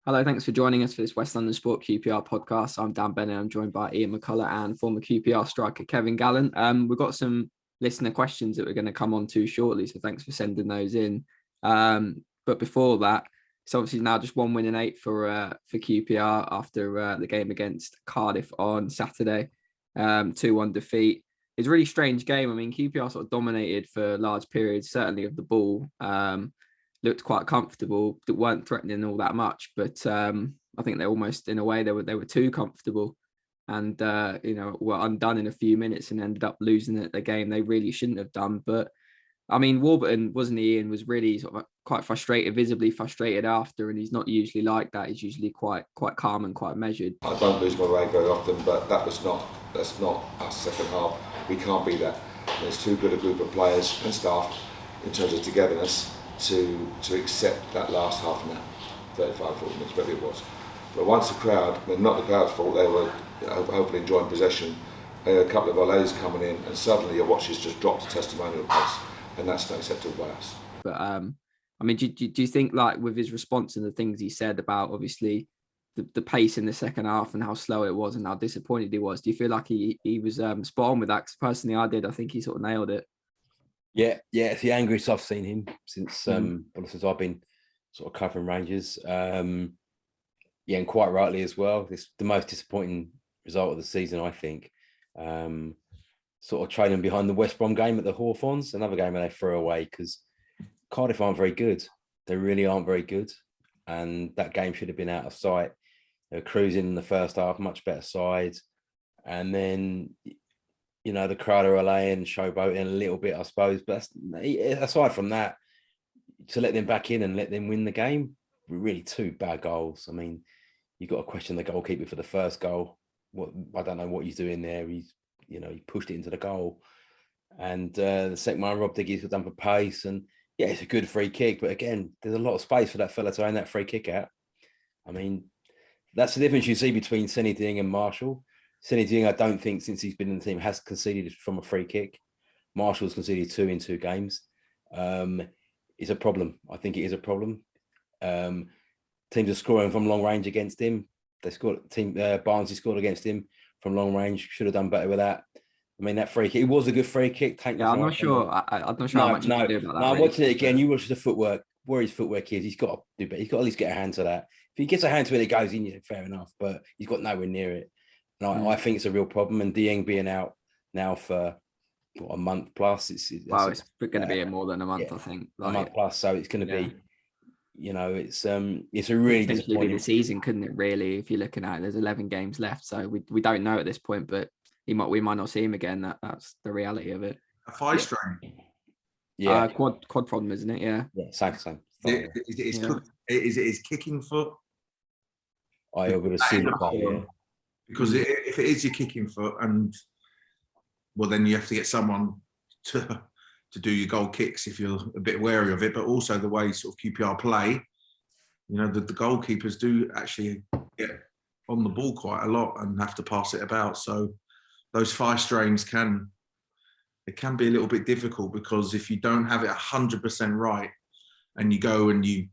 Hello, thanks for joining us for this West London Sport QPR podcast. I'm Dan Bennett. I'm joined by Ian McCullough and former QPR striker Kevin Gallen. We've got some listener questions that we're going to come on to shortly, so thanks for sending those in. But before that, it's obviously now just 1 win and 8 for QPR after the game against Cardiff on Saturday. 2-1 defeat. It's a really strange game. I mean, QPR sort of dominated for large periods, certainly of the ball. Looked quite comfortable, that weren't threatening all that much, but I think they almost, in a way, they were too comfortable, and were undone in a few minutes and ended up losing the game they really shouldn't have done. But I mean, Warburton, wasn't he, and was really sort of quite frustrated, visibly frustrated after, and he's not usually like that. He's usually quite calm and quite measured. I don't lose my way very often, but that's not our second half. We can't be that. There's too good a group of players and staff in terms of togetherness to accept that last half an hour, 35, 40 minutes, whatever it was. But once the crowd, not the crowd's fault, they were hopefully enjoying possession, a couple of our ladies coming in, and suddenly your watches just dropped to testimonial pace, and that's not acceptable by us. But I mean, do you think, like, with his response and the things he said about obviously the pace in the second half and how slow it was and how disappointed he was, do you feel like he was spot on with that? 'Cause personally, I did. I think he sort of nailed it. Yeah, it's the angriest I've seen him since I've been sort of covering Rangers. And quite rightly as well. It's the most disappointing result of the season, I think. Sort of trailing behind the West Brom game at the Hawthorns, another game where they threw away because Cardiff aren't very good. They really aren't very good, and that game should have been out of sight. They were cruising in the first half, much better side, and then the crowd are relaying, showboating a little bit, I suppose. But aside from that, to let them back in and let them win the game, really two bad goals. I mean, you've got to question the goalkeeper for the first goal. I don't know what he's doing there. He pushed it into the goal. And the second one, Rob Diggy's got done for pace. And yeah, it's a good free kick. But again, there's a lot of space for that fella to aim that free kick out. I mean, that's the difference you see between Senny Ding and Marshall. Senny Ding, I don't think, since he's been in the team, has conceded from a free kick. Marshall's conceded 2 in 2 games. It's a problem. I think it is a problem. Teams are scoring from long range against him. They scored. Barnsley scored against him from long range. Should have done better with that. I mean, that free kick, it was a good free kick. I'm not sure. I'm not sure how much you can do about that. No, watching it again, you watch the footwork, where his footwork is. He's got to do better. He's got to at least get a hand to that. If he gets a hand to it, it goes in, fair enough. But he's got nowhere near it. And I think it's a real problem. And Dieng being out now for a month plus, it's going to be more than a month, I think. A month plus, so it's going to be, it's a really disappointing. Be the season, couldn't it? Really, if you're looking at it, there's 11 games left, so we don't know at this point. But we might not see him again. That's the reality of it. A thigh strain. Yeah, quad problem, isn't it? Yeah. Same. Is it his kicking foot? I would assume that. Because if it is your kicking foot, then you have to get someone to do your goal kicks if you're a bit wary of it. But also the way sort of QPR play, the goalkeepers do actually get on the ball quite a lot and have to pass it about. So those thigh strains can be a little bit difficult, because if you don't have it 100% right, and you go and you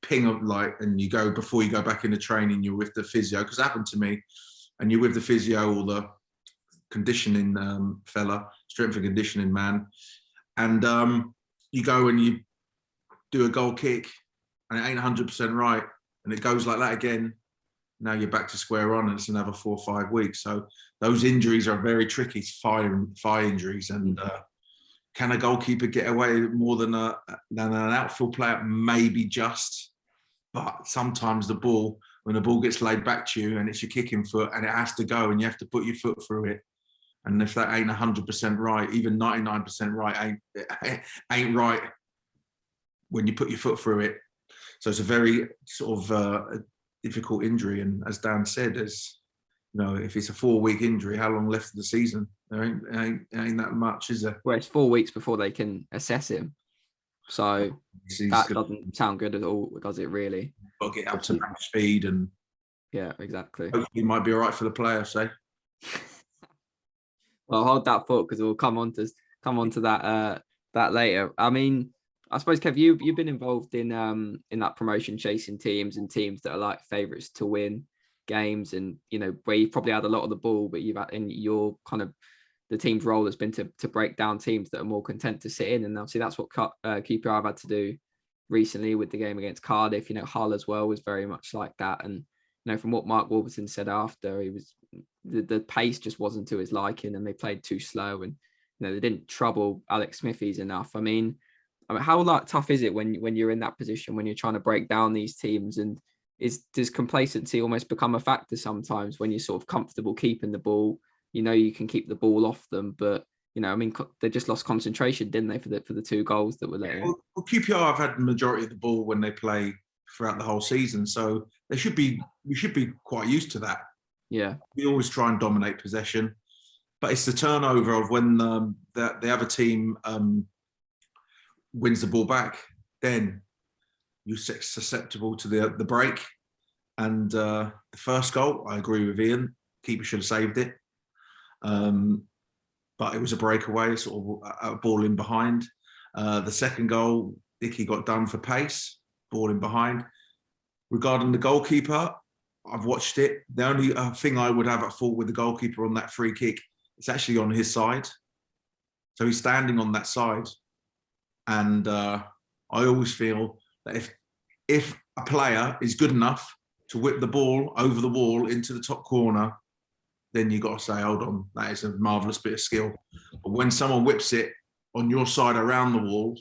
ping up and you go before you go back into training, you're with the physio, because it happened to me. And you're with the physio or the conditioning fella, strength and conditioning man, and you go and you do a goal kick and it ain't 100% right, and it goes like that again. Now you're back to square one, and it's another 4 or 5 weeks. So those injuries are very tricky, thigh injuries. And can a goalkeeper get away more than an outfield player? Maybe just, but sometimes when the ball gets laid back to you and it's your kicking foot and it has to go and you have to put your foot through it. And if that ain't 100% right, even 99% right, ain't right when you put your foot through it. So it's a very sort of difficult injury. And as Dan said, if it's a 4-week injury, how long left of the season? There ain't that much, is there? Well, it's 4 weeks before they can assess him. So that doesn't sound good at all, does it, really? Got to get up to match speed, and yeah, exactly. Hopefully it might be all right for the player, say. Well, hold that thought, because we'll come on to that later. I mean, I suppose, Kev, you've been involved in that promotion chasing teams and teams that are like favourites to win games, and where you've probably had a lot of the ball, but you've had in your kind of the team's role has been to break down teams that are more content to sit in, and obviously that's what QPR have had to do recently with the game against Cardiff. Hull as well was very much like that, and from what Mark Warburton said after, he was the pace just wasn't to his liking, and they played too slow, and they didn't trouble Alex Smithies enough. I mean, how tough is it when you're in that position, when you're trying to break down these teams, and does complacency almost become a factor sometimes when you're sort of comfortable keeping the ball? You can keep the ball off them, but they just lost concentration, didn't they, for the 2 goals that were let in? Well, QPR have had the majority of the ball when they play throughout the whole season, so we should be quite used to that. Yeah, we always try and dominate possession, but it's the turnover of when the other team wins the ball back, then you're susceptible to the break. And the first goal, I agree with Ian, keeper should have saved it. But it was a breakaway, sort of a ball in behind. The second goal, Dickey got done for pace, ball in behind. Regarding the goalkeeper, I've watched it. The only thing I would have at fault with the goalkeeper on that free kick, it's actually on his side. So he's standing on that side. And I always feel that if a player is good enough to whip the ball over the wall into the top corner, then you got to say, hold on, that is a marvellous bit of skill. But when someone whips it on your side around the wall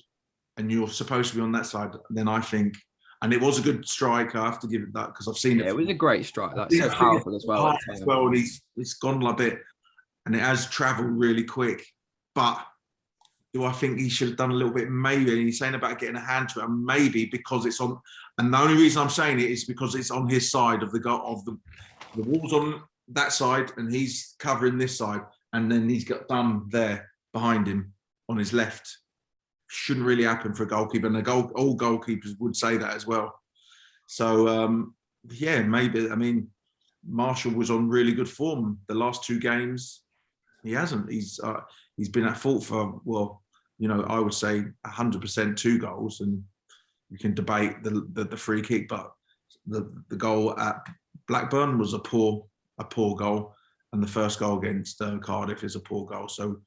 and you're supposed to be on that side, then I think, and it was a good strike, I have to give it that, because I've seen it. Yeah, it was a great strike. That's so powerful as well. And it's gone a bit, and it has travelled really quick. But do I think he should have done a little bit? Maybe. And he's saying about getting a hand to it, and maybe because it's on. And the only reason I'm saying it is because it's on his side of the wall's on that side, and he's covering this side, and then he's got done there behind him on his left. Shouldn't really happen for a goalkeeper, and all goalkeepers would say that as well. So yeah, maybe. I mean, Marshall was on really good form the last 2 games. He hasn't. He's been at fault for, well, I would say 100% 2 goals, and you can debate the free kick, but the goal at Blackburn was a poor goal, and the first goal against Cardiff is a poor goal. So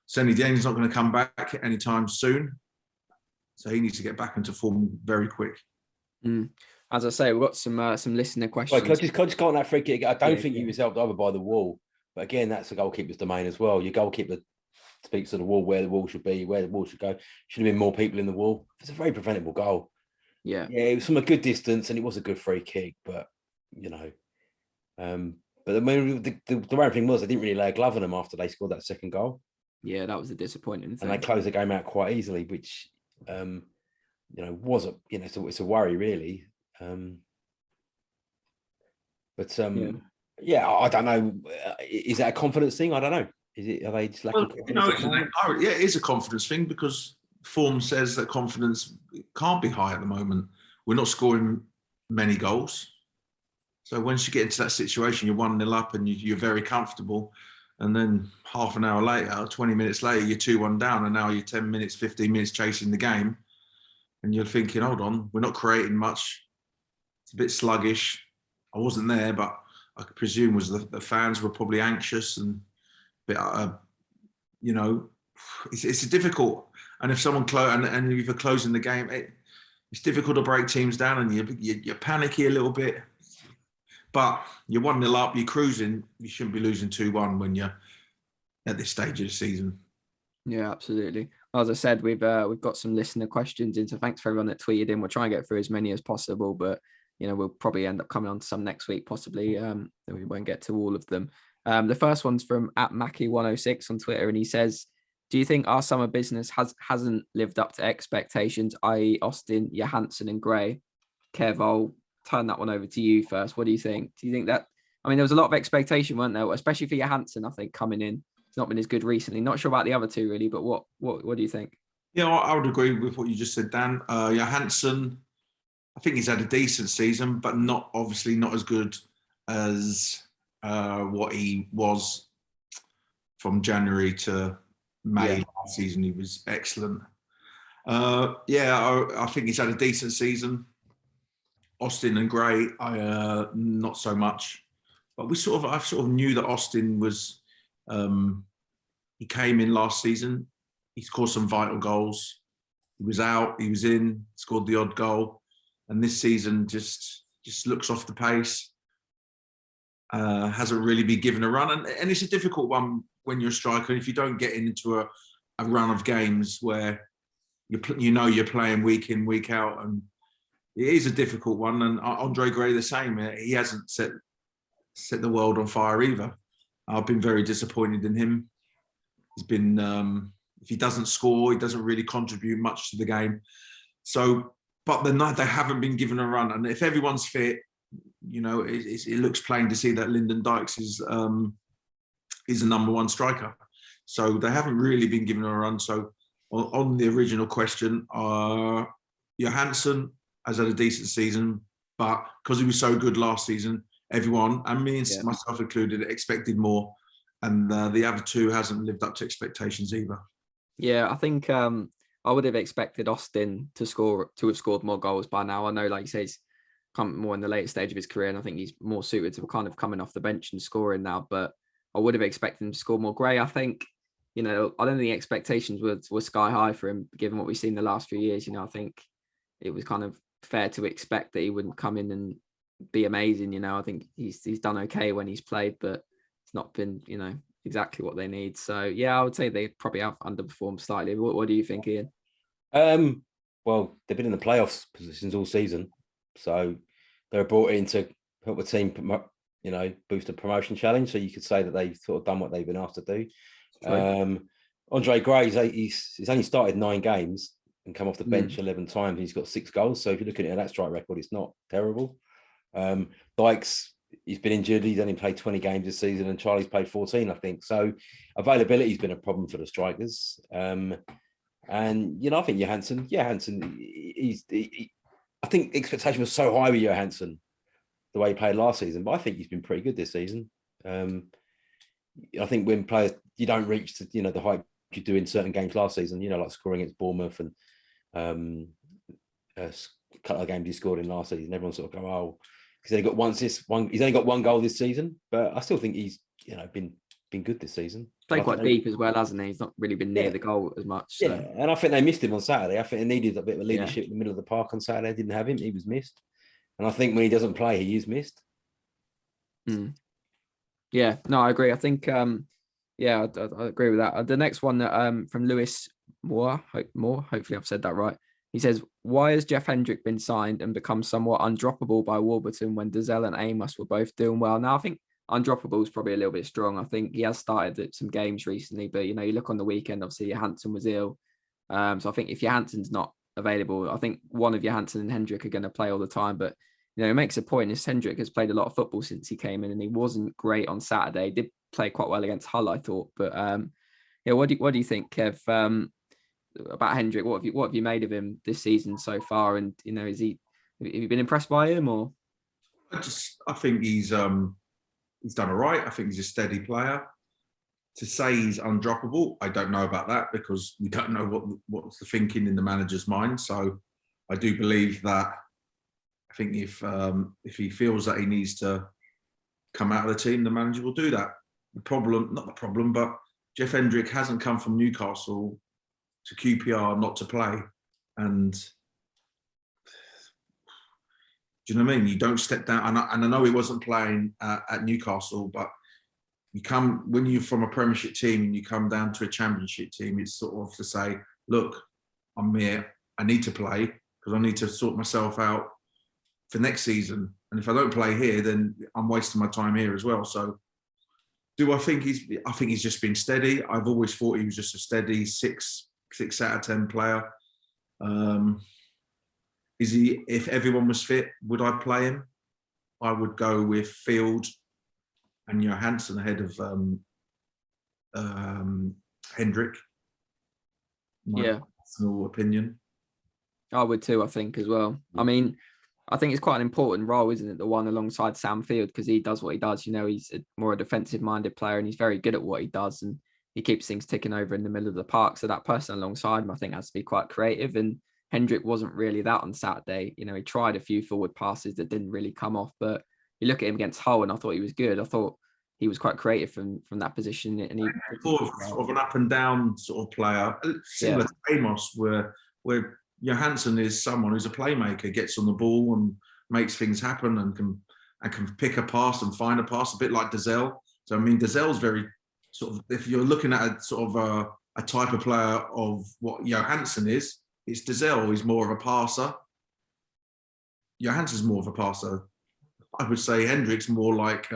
Senny Dieng's not going to come back anytime soon, so he needs to get back into form very quick. As I say, we've got some listener questions. Right, can I just go on that free kick? I don't think he was helped over by the wall, but again, that's the goalkeeper's domain as well. Your goalkeeper speaks to the wall, where the wall should be, where the wall should go. Should have been more people in the wall. It's a very preventable goal. Yeah, it was from a good distance, and it was a good free kick, but but the main thing was they didn't really lay a glove on them after they scored that second goal. Yeah, that was a disappointing thing. And they closed the game out quite easily, which was it's a worry really. Yeah, I don't know. Is that a confidence thing? I don't know. Are they just lacking confidence? It is a confidence thing, because form says that confidence can't be high at the moment. We're not scoring many goals. So once you get into that situation, you're 1-0 up and you're very comfortable. And then half an hour later, 20 minutes later, you're 2-1 down, and now you're 10 minutes, 15 minutes chasing the game. And you're thinking, hold on, we're not creating much. It's a bit sluggish. I wasn't there, but I could presume the fans were probably anxious and a bit, it's difficult. And if someone and if you're closing the game, it's difficult to break teams down, and you're panicky a little bit. But you're 1-0 up, you're cruising. You shouldn't be losing 2-1 when you're at this stage of the season. Yeah, absolutely. As I said, we've got some listener questions in, so thanks for everyone that tweeted in. We'll try and get through as many as possible, but we'll probably end up coming on to some next week, possibly. We won't get to all of them. The first one's from @Mackie106 on Twitter, and he says, "Do you think our summer business hasn't lived up to expectations, i.e. Austin, Johansson and Gray?" Kev, I'll turn that one over to you first. What do you think? Do you think that, there was a lot of expectation, weren't there? Especially for Johansson, I think, coming in. It's not been as good recently. Not sure about the other 2 really, but what do you think? Yeah, I would agree with what you just said, Dan. Johansson, I think he's had a decent season, but obviously not as good as what he was from January to May last season. He was excellent. I think he's had a decent season. Austin and Gray, not so much. But I sort of knew that Austin was. He came in last season. He scored some vital goals. He was out. He was in. Scored the odd goal, and this season just looks off the pace. Hasn't really been given a run, and it's a difficult one when you're a striker. If you don't get into a run of games where you're playing week in, week out, and it is a difficult one. And Andre Gray the same. He hasn't set the world on fire either. I've been very disappointed in him. He's been if he doesn't score, he doesn't really contribute much to the game. So, but they haven't been given a run, and if everyone's fit, it looks plain to see that Lyndon Dykes is a number one striker. So they haven't really been given a run. So on the original question, Johansson has had a decent season, but because he was so good last season, everyone, and me and myself included, expected more. And the other two hasn't lived up to expectations either. Yeah, I think I would have expected Austin to have scored more goals by now. I know, like you say, he's come more in the later stage of his career, and I think he's more suited to kind of coming off the bench and scoring now. But I would have expected him to score more. Gray, I think, I don't think the expectations were sky high for him, given what we've seen the last few years. I think it was kind of fair to expect that he wouldn't come in and be amazing. I think he's done okay when he's played, but it's not been, exactly what they need. So yeah, I would say they probably have underperformed slightly. What do you think, Ian? Well, they've been in the playoffs positions all season, so they were brought in to help the team, boost the promotion challenge. So you could say that they've sort of done what they've been asked to do. Right. Andre Gray, he's only started 9 games and come off the bench 11 times. He's got 6 goals. So if you're looking at that strike record, it's not terrible. Dykes, he's been injured. He's only played 20 games this season, and Charlie's played 14, I think. So availability has been a problem for the strikers. And I think Johansson, I think expectation was so high with Johansson, the way he played last season, but I think he's been pretty good this season. I think when players, you don't reach to, the height you do in certain games last season, like scoring against Bournemouth and a couple of games he scored in last season, everyone sort of go, oh, because he's only got 1 goal this season, but I still think he's, been good this season. Played quite deep as well, hasn't he? He's not really been near the goal as much. So. Yeah, and I think they missed him on Saturday. I think they needed a bit of leadership in the middle of the park on Saturday. They didn't have him. He was missed. And I think when he doesn't play, he is missed. Yeah, no, I agree. I think, I agree with that. The next one from Lewis Moore, hopefully I've said that right. He says, why has Jeff Hendrick been signed and become somewhat undroppable by Warburton when Dazelle and Amos were both doing well? Now, I think undroppable is probably a little bit strong. I think he has started some games recently, but, you look on the weekend, obviously Johansson was ill. So I think if Johansson's not available, I think one of Johansson and Hendrick are going to play all the time. But, it makes a point is Hendrick has played a lot of football since he came in, and he wasn't great on Saturday. He did play quite well against Hull, I thought. But, what do you think, Kev, about Hendrick? What have you made of him this season so far? And, have you been impressed by him or? I think he's done all right. I think he's a steady player. To say he's undroppable, I don't know about that, because we don't know what's the thinking in the manager's mind. So I do believe that, I think if he feels that he needs to come out of the team, the manager will do that. But Jeff Hendrick hasn't come from Newcastle to QPR not to play. And do you know what I mean? You don't step down. And I know he wasn't playing at Newcastle, but when you're from a Premiership team and you come down to a Championship team, it's sort of to say, look, I'm here. I need to play because I need to sort myself out for next season. And if I don't play here, then I'm wasting my time here as well. So I think he's just been steady. I've always thought he was just a steady 6 out of 10 player. If everyone was fit, would I play him? I would go with Field and Johansson ahead of Hendrick. My personal opinion. I would too, I think, as well. I mean, I think it's quite an important role, isn't it? The one alongside Sam Field, because he does what he does. He's more a defensive-minded player, and he's very good at what he does. And he keeps things ticking over in the middle of the park. So that person alongside him, I think, has to be quite creative. And Hendrick wasn't really that on Saturday. You know, he tried a few forward passes that didn't really come off, but you look at him against Hull, and I thought he was good. I thought he was quite creative from that position, and he sort of an up and down sort of player, similar to Amos, where Johansson is someone who's a playmaker, gets on the ball and makes things happen, and can pick a pass and find a pass, a bit like Dazelle. So I mean, Dazelle's very sort of, if you're looking at a sort of a type of player of what Johansson is, it's Dazelle. He's more of a passer. Johansson's more of a passer. I would say Hendrick's more like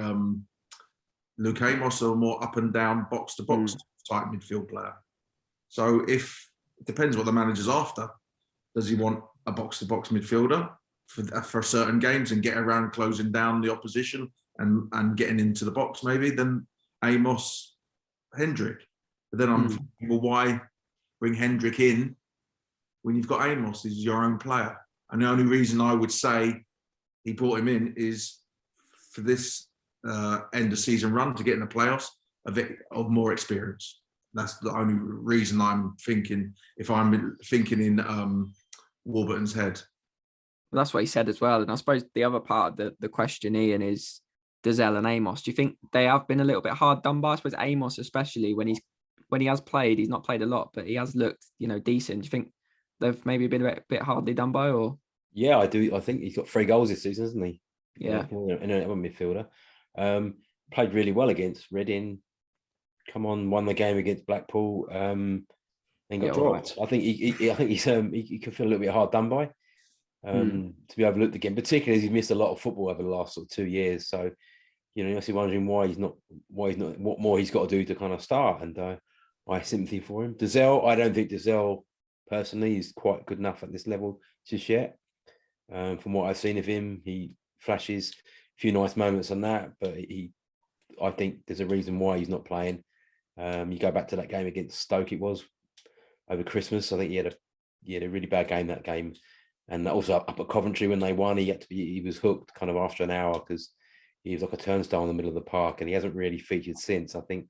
Luke Amos, or more up and down, box to box type midfield player. So it depends what the manager's after. Does he want a box to box midfielder for certain games and get around closing down the opposition and getting into the box maybe? Then Amos, Hendrick. But then I'm thinking, well, why bring Hendrick in when you've got Amos? He's your own player. And the only reason I would say he brought him in is for this end of season run to get in the playoffs of more experience. That's the only reason I'm thinking, if I'm thinking in Warburton's head. Well, that's what he said as well. And I suppose the other part of the question, Ian, is Dazelle and Amos. Do you think they have been a little bit hard done by? I suppose Amos, especially when he has played, he's not played a lot, but he has looked, decent. Do you think they've maybe been a bit hardly done by? Or yeah, I do. I think he's got 3 goals this season, hasn't he? Yeah, in a midfielder. Played really well against Reading. Won the game against Blackpool. And got dropped. Right. I think he can feel a little bit hard done by. To be overlooked again, particularly as he's missed a lot of football over the last sort of 2 years. So, you're obviously wondering why he's not, what more he's got to do to kind of start. And I have sympathy for him. Dazelle, I don't think Dazelle personally is quite good enough at this level just yet. From what I've seen of him, he flashes a few nice moments on that, but I think there's a reason why he's not playing. You go back to that game against Stoke, it was over Christmas. I think he had a really bad game that game. And also up at Coventry when they won, he was hooked kind of after an hour because he was like a turnstile in the middle of the park, and he hasn't really featured since. I think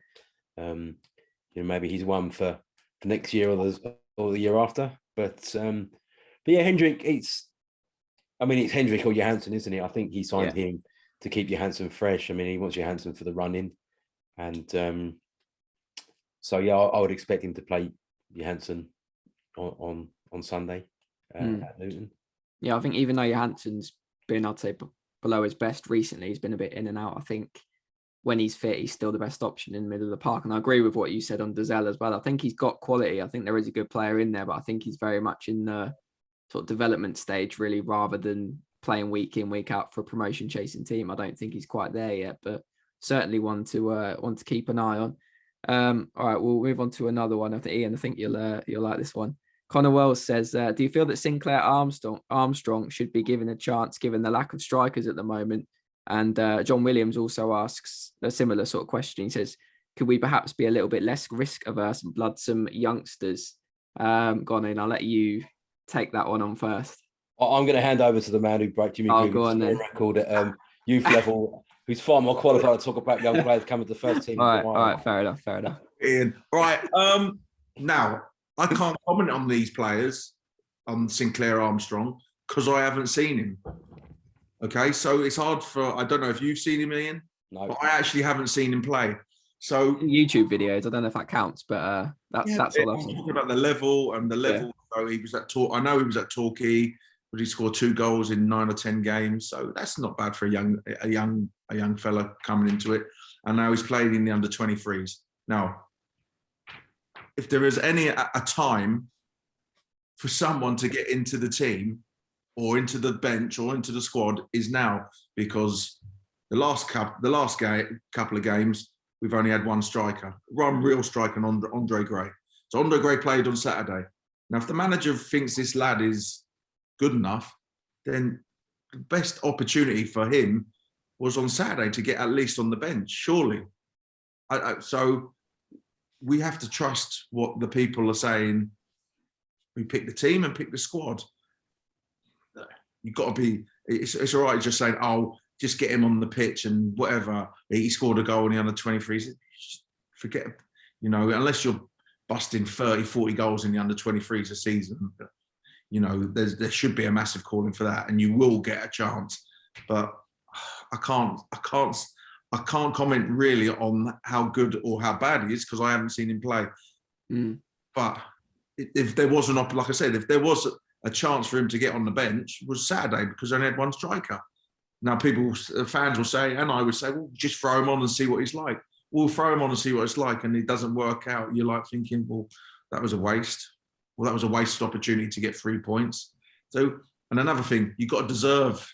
maybe he's one for next year or the year after. But yeah, Hendrick, it's Hendrick or Johansson, isn't it? I think he signed him to keep Johansson fresh. I mean, he wants Johansson for the run-in, and so yeah, I would expect him to play Johansson on Sunday. At Luton. Yeah, I think even though Johansson's been, I'd say, below his best recently, he's been a bit in and out. I think when he's fit, he's still the best option in the middle of the park. And I agree with what you said on Dazelle as well. I think he's got quality. I think there is a good player in there, but I think he's very much in the sort of development stage, really, rather than playing week in, week out for a promotion chasing team. I don't think he's quite there yet, but certainly one to keep an eye on. All right, we'll move on to another one. Ian, I think you'll like this one. Connor Wells says, do you feel that Sinclair Armstrong should be given a chance given the lack of strikers at the moment? And John Williams also asks a similar sort of question. He says, could we perhaps be a little bit less risk averse and blood some youngsters? Go on in, I'll let you take that one on first. I'm going to hand over to the man who broke Jimmy Greaves' record at youth level, who's far more qualified to talk about young players coming to the first team. All right, fair enough. Ian, right, now, I can't comment on these players, on Sinclair Armstrong, because I haven't seen him. Okay, so it's hard I don't know if you've seen him, Ian. No. But I actually haven't seen him play. So YouTube videos, I don't know if that counts, but that's all I've seen. Talking about the level. Yeah. So he was at I know he was at Torquay, but he scored 2 goals in 9 or 10 games. So that's not bad for a young fella coming into it. And now he's playing in the under-23s. Now, if there is a time for someone to get into the team or into the bench or into the squad is now, because the last couple of games, we've only had one striker, one real striker, Andre Gray. So Andre Gray played on Saturday. Now, if the manager thinks this lad is good enough, then the best opportunity for him was on Saturday to get at least on the bench, surely. So we have to trust what the people are saying. We pick the team and pick the squad. You've got to be, it's all right just saying, oh, just get him on the pitch and whatever. He scored a goal in the under-23s. Forget, You know, unless you're busting 30, 40 goals in the under 23s a season, you know, there should be a massive calling for that, and you will get a chance. But I can't comment really on how good or how bad he is because I haven't seen him play. But if there was like I said, if there was a chance for him to get on the bench, it was Saturday because they only had one striker. Now fans will say, and I would say, well, just throw him on and see what he's like. We'll throw him on and see what it's like, and it doesn't work out. You're like thinking, well, that was a waste. Well, that was a wasted opportunity to get 3 points. So, and another thing, you've got to deserve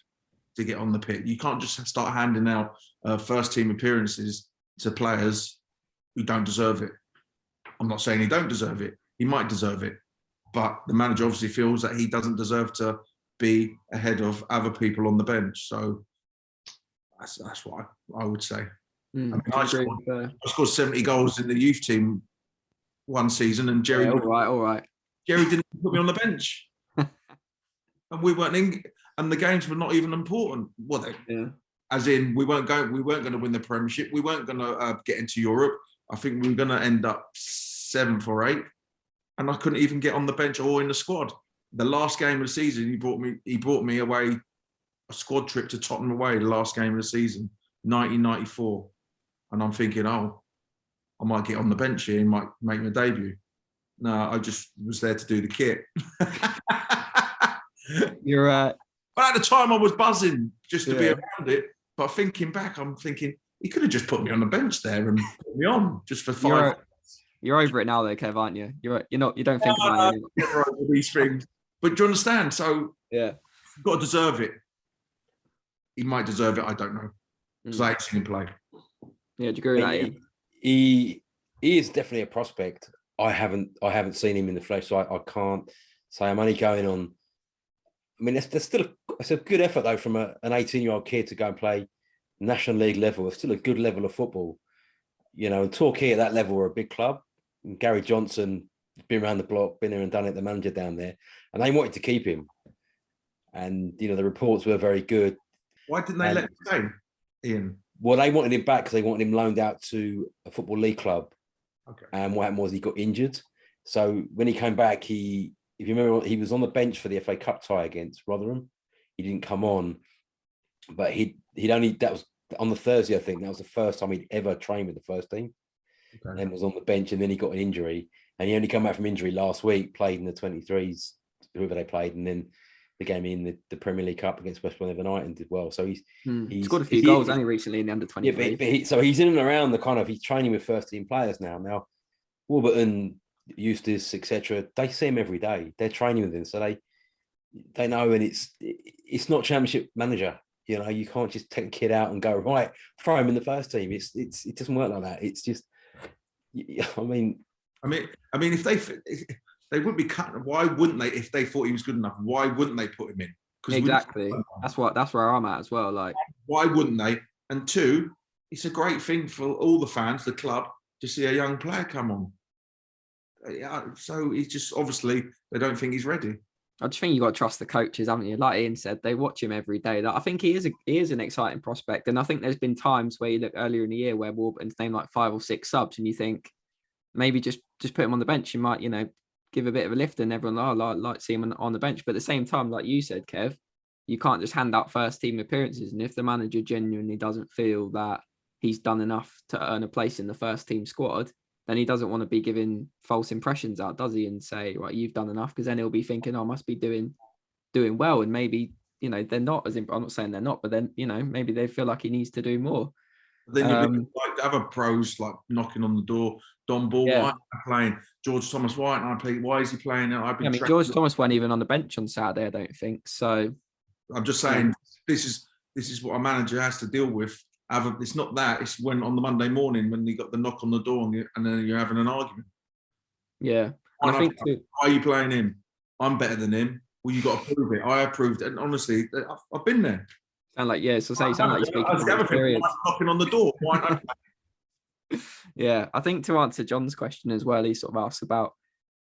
to get on the pitch. You can't just start handing out first team appearances to players who don't deserve it. I'm not saying he don't deserve it. He might deserve it. But the manager obviously feels that he doesn't deserve to be ahead of other people on the bench. So that's what I would say. I mean, I scored 70 goals in the youth team one season, and Jerry. All right. Jerry didn't put me on the bench, and we weren't in, and the games were not even important. Were they? Yeah. As in, we weren't going to win the Premiership. We weren't going to get into Europe. I think we were going to end up 7th or 8th, and I couldn't even get on the bench or in the squad. The last game of the season, he brought me away a squad trip to Tottenham away. The last game of the season, 1994. And I'm thinking, oh, I might get on the bench here and might make my debut. No, I just was there to do the kit. You're right. But at the time, I was buzzing just to be around it. But thinking back, I'm thinking, he could have just put me on the bench there and put me on just for 5 minutes. You're over it now, though, Kev, aren't you? You're not. You don't think about it anymore. Over these things. But do you understand? So, you've got to deserve it. He might deserve it. I don't know. Because I ain't seen him play. Yeah, do you agree with that? He is definitely a prospect. I haven't seen him in the flesh, so I can't say. I'm only going on. I mean, it's a good effort though from an 18-year-old kid to go and play National League level. It's still a good level of football, you know. And Torquay at that level are a big club. And Gary Johnson has been around the block, been there and done it. The manager down there, and they wanted to keep him. And you know, the reports were very good. Why didn't they let him stay, Ian? Well, they wanted him back because they wanted him loaned out to a Football League club. Okay. And what happened was he got injured. So when he came back, if you remember, he was on the bench for the FA Cup tie against Rotherham. He didn't come on, but that was on the Thursday, I think. That was the first time he'd ever trained with the first team. Okay. And then was on the bench, and then he got an injury. And he only came back from injury last week, played in the 23s, whoever they played, and then the game in the Premier League Cup against West Brom the other night and did well. So he's scored a few goals only recently in the under 23. Yeah, but so he's in and around he's training with first team players now. Now, Warburton, Eustace, etc. They see him every day. They're training with him, so they know. And it's not Championship manager. You know, you can't just take a kid out and go right, throw him in the first team. It doesn't work like that. It's just, I mean, if they would be cut. Why wouldn't they? If they thought he was good enough, why wouldn't they put him in? Exactly. That's where I'm at as well. Like, why wouldn't they? And two, it's a great thing for all the fans, the club, to see a young player come on. Yeah, so he's just obviously they don't think he's ready. I just think you got to trust the coaches, haven't you? Like Ian said, they watch him every day. I think he is an exciting prospect, and I think there's been times where you look earlier in the year where Warburton's named like 5 or 6 subs, and you think maybe just put him on the bench. You might, give a bit of a lift, and everyone like to see him on the bench. But at the same time, like you said, Kev, you can't just hand out first team appearances. And if the manager genuinely doesn't feel that he's done enough to earn a place in the first team squad, then he doesn't want to be giving false impressions out, does he? And say, right, you've done enough, because then he'll be thinking, I must be doing well. And maybe, they're not I'm not saying they're not, but then, maybe they feel like he needs to do more. Then you like other pros like knocking on the door. Don Ball, why aren't I playing? George Thomas, why aren't I playing? Why is he playing? George Thomas wasn't even on the bench on Saturday, I don't think. So I'm just saying, this is what a manager has to deal with. It's not that. It's when on the Monday morning when you got the knock on the door and then you're having an argument. Yeah, and I think why are you playing him? I'm better than him. Well, you got to prove it. I approved it, and honestly, I've been there. Sound like you're speaking from experience. Knocking on the door. Why not? Yeah, I think to answer John's question as well, he sort of asked about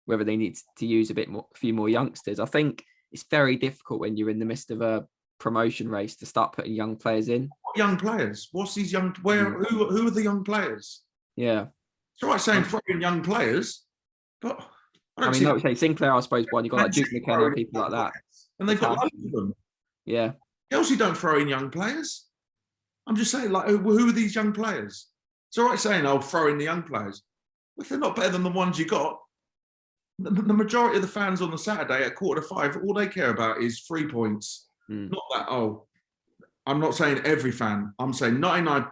whether they need to use a few more youngsters. I think it's very difficult when you're in the midst of a promotion race to start putting young players in. What young players? What's these young? Who are the young players? Yeah. It's all right saying throwing young players, but I mean, like we say, Sinclair, I suppose, one, you've got like Duke McKenna, people like that. And they've got loads of them. Yeah. Chelsea don't throw in young players. I'm just saying, like, who are these young players? It's all right saying, I'll throw in the young players. If they're not better than the ones you got, the majority of the fans on the Saturday at 4:45, all they care about is 3 points. Not that, I'm not saying every fan. I'm saying 99%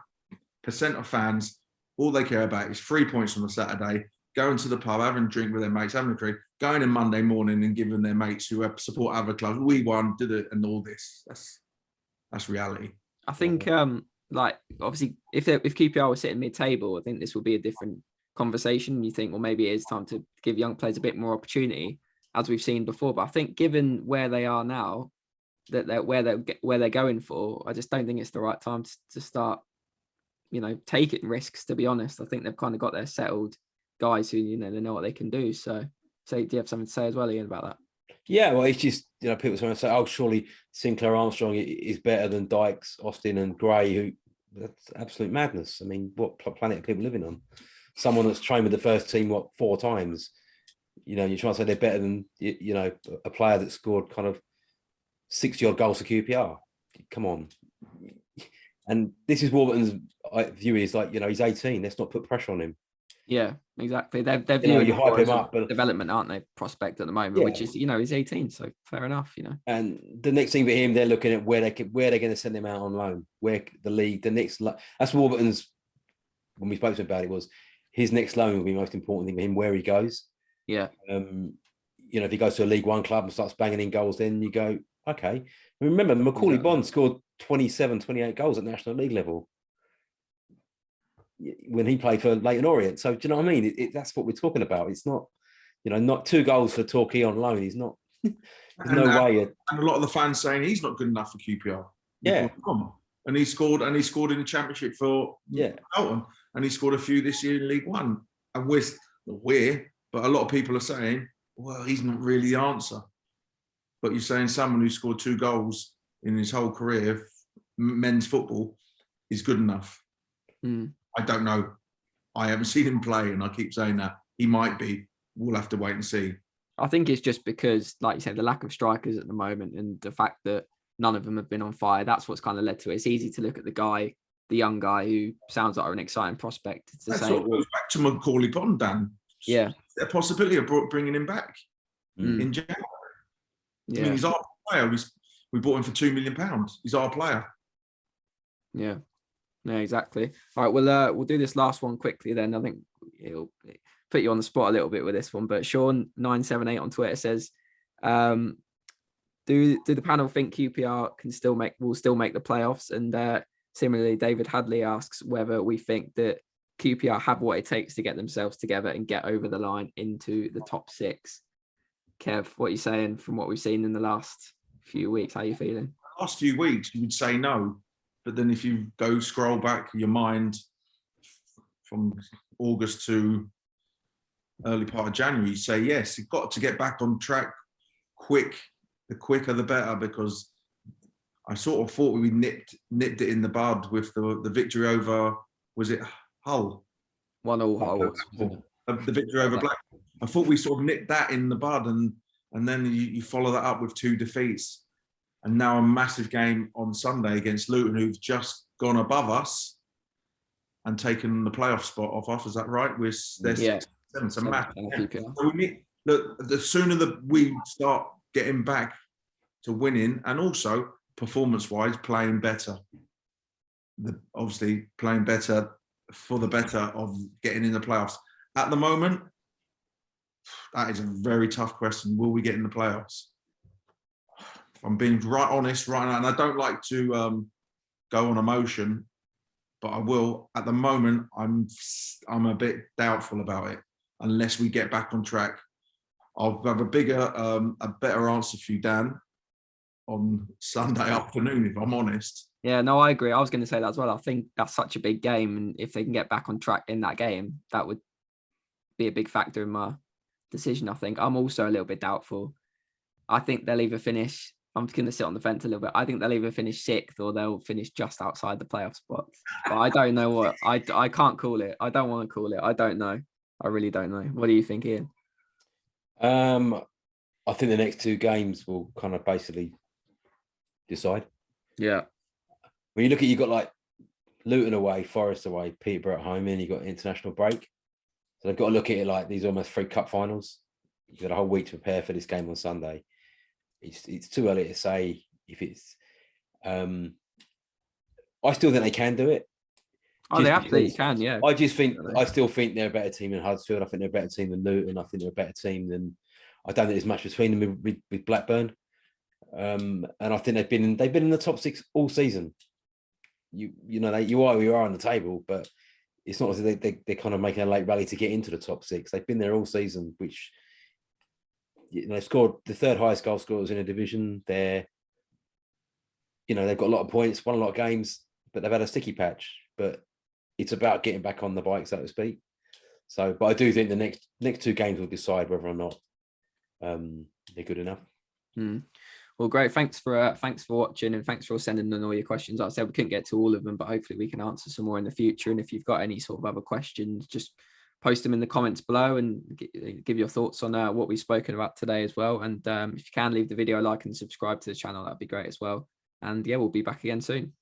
of fans, all they care about is 3 points on the Saturday, going to the pub, having a drink with their mates, having a drink, going in Monday morning and giving their mates who support other clubs, we won, did it, and all this. That's reality. I think, like, obviously, if QPR was sitting mid-table, I think this would be a different conversation. You think, well, maybe it is time to give young players a bit more opportunity, as we've seen before. But I think, given where they are now, that they're where they're going for, I just don't think it's the right time to start, taking risks. To be honest, I think they've kind of got their settled guys who they know what they can do. So, do you have something to say as well, Ian, about that? Yeah, well, it's just people trying to say, oh, surely Sinclair Armstrong is better than Dykes, Austin, and Gray. Who that's absolute madness. I mean, what planet are people living on? Someone that's trained with the first team 4 times. You're trying to say they're better than a player that scored kind of 60-odd goals for QPR. Come on. And this is Warburton's view is like, he's 18. Let's not put pressure on him. Yeah, exactly. They're viewing you hype him up, but development, aren't they? Prospect at the moment, which is, he's 18, so fair enough, And the next thing for him, they're looking at where they're going to send him out on loan, where the league, that's Warburton's. When we spoke to him about it, was his next loan will be the most important thing for him, where he goes. Yeah. If he goes to a League One club and starts banging in goals, then you go, okay. Remember, McCullough Bond scored 27, 28 goals at National League level when he played for Leyton Orient. So do you know what I mean? That's what we're talking about. It's not, not 2 goals for Torquay on loan. He's not. There's no way. And a lot of the fans saying he's not good enough for QPR. Yeah. And he scored in the Championship for Elton, and he scored a few this year in League One. And but a lot of people are saying, well, he's not really the answer. But you're saying someone who scored 2 goals in his whole career, men's football, is good enough. I don't know. I haven't seen him play, and I keep saying that. He might be. We'll have to wait and see. I think it's just because, like you said, the lack of strikers at the moment and the fact that none of them have been on fire, that's what's kind of led to it. It's easy to look at the young guy who sounds like an exciting prospect. That sort of goes back to Macaulay Bond, Dan. Yeah. Is there a possibility of bringing him back in January? Yeah. I mean, he's our player. We bought him for £2 million. He's our player. Yeah. Yeah, exactly. All right, we'll do this last one quickly then. I think it'll put you on the spot a little bit with this one, but Sean 978 on Twitter says, do the panel think QPR will still make the playoffs? And similarly, David Hadley asks whether we think that QPR have what it takes to get themselves together and get over the line into the top 6. Kev, what are you saying from what we've seen in the last few weeks? How are you feeling? Last few weeks, you would say no. But then if you scroll back your mind from August to early part of January, you say, yes, you've got to get back on track quick. The quicker, the better, because I sort of thought we nipped it in the bud with the victory over, was it Hull? 1-1 Hull. The victory over Blackpool. I thought we sort of nipped that in the bud, and then you follow that up with 2 defeats. And now a massive game on Sunday against Luton, who've just gone above us and taken the playoff spot off us. Is that right? They're 6, 7. So the sooner that we start getting back to winning, and also performance-wise, playing better. Obviously, playing better for the better of getting in the playoffs. At the moment, that is a very tough question. Will we get in the playoffs? I'm being right honest right now, and I don't like to go on emotion, but I will. At the moment, I'm a bit doubtful about it unless we get back on track. I'll have a better answer for you, Dan, on Sunday afternoon, if I'm honest. Yeah, no, I agree. I was going to say that as well. I think that's such a big game, and if they can get back on track in that game, that would be a big factor in my decision. I think I'm also a little bit doubtful. I think they'll either finish I'm just going to sit on the fence a little bit. I think they'll either finish 6th or they'll finish just outside the playoff spots. But I don't know what. I can't call it. I don't want to call it. I don't know. I really don't know. What do you think, Ian? I think the next 2 games will kind of basically decide. Yeah. When you look at, you've got like Luton away, Forest away, Peterborough at home, and you've got international break. So they've got to look at it like these almost 3 cup finals. You've got a whole week to prepare for this game on Sunday. It's too early to say if it's. I still think they can do it. Oh, they absolutely can, yeah. I still think they're a better team than Huddersfield. I think they're a better team than Luton. I think they're a better team than. I don't think there's much between them with Blackburn. And I think they've been in the top 6 all season. You are where you are on the table, but it's not as if they're kind of making a late rally to get into the top 6. They've been there all season, which they scored the 3rd highest goal scorers in a division. They've got a lot of points, won a lot of games, but they've had a sticky patch. But it's about getting back on the bike, so to speak. So, but I do think the next 2 games will decide whether or not they're good enough. Well, great. Thanks for watching, and thanks for sending in all your questions. Like I said, we couldn't get to all of them, but hopefully we can answer some more in the future. And if you've got any sort of other questions, just post them in the comments below and give your thoughts on what we've spoken about today as well. And if you can, leave the video a like and subscribe to the channel, that'd be great as well. And yeah, we'll be back again soon.